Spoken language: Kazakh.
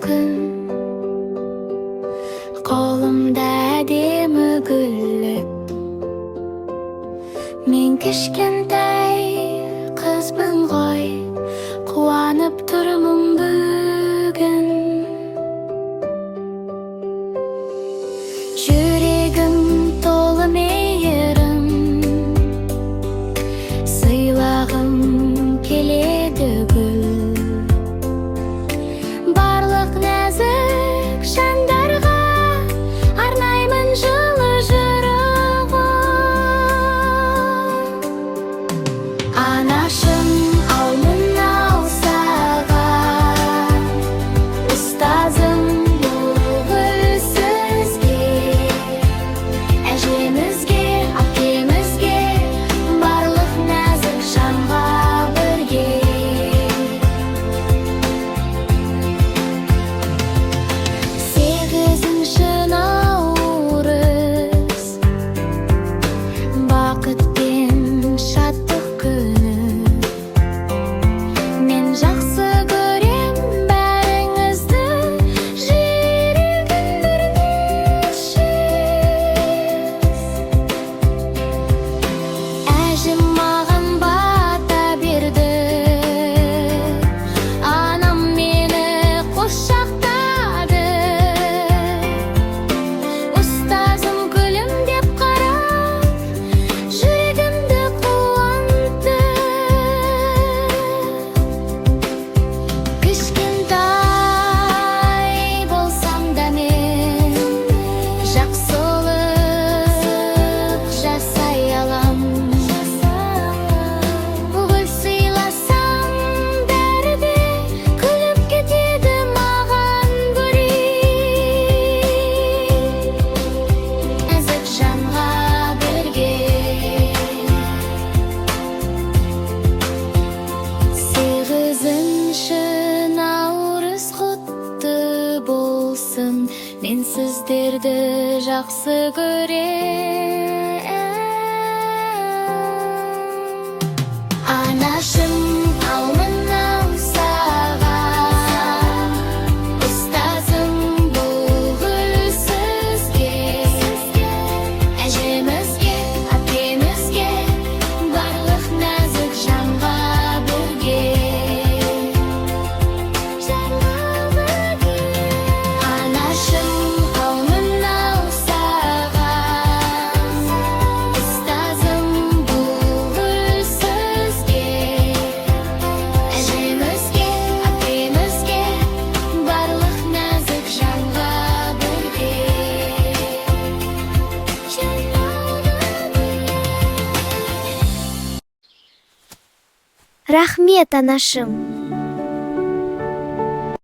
күн, қолымда әдемі гүліп. Мен кішкентай қызбын ғой, қуанып тұрмын бүгін. Жүрегім толы мейірім, сыйлағым келеді гүл. Барлық нәзік жандарға арнаймын жылы жырығын. Анашым, аумын-ау саған, ұстазым бұл гүл сізге. Әжемізге, әпкемізге, барлық нәзік жанға бірге. Сегізінші наурыз, бақыт пен шаттық күні. Мен жақсы көрем бәріңізді, жүрегім бірнешіз. Әжім маған бата берді, анам мені құшақтады. Ұстазым күлімдеп қарап, жүрегімді қуантты. Кішкентай болсам да мен жақсылық жасай алам. Гүл сыйласам бәрі де күліп кетеді маған гүлдей. Нәзік жанға бірге. Сегізінші наурыз құтты болсын, мен сіздерді жақсы көрем. Анашым, аумын-ау саған, ұстазым бұл гүл сізге. Әжемізге, әпкемізге, барлық нәзік жанға бірге. Анашым, аумын-ау саған, ұстазым бұл гүл сізге. Әжемізге, әпкемізге, барлық нәзік жанға бірге. Рахмет, анашым.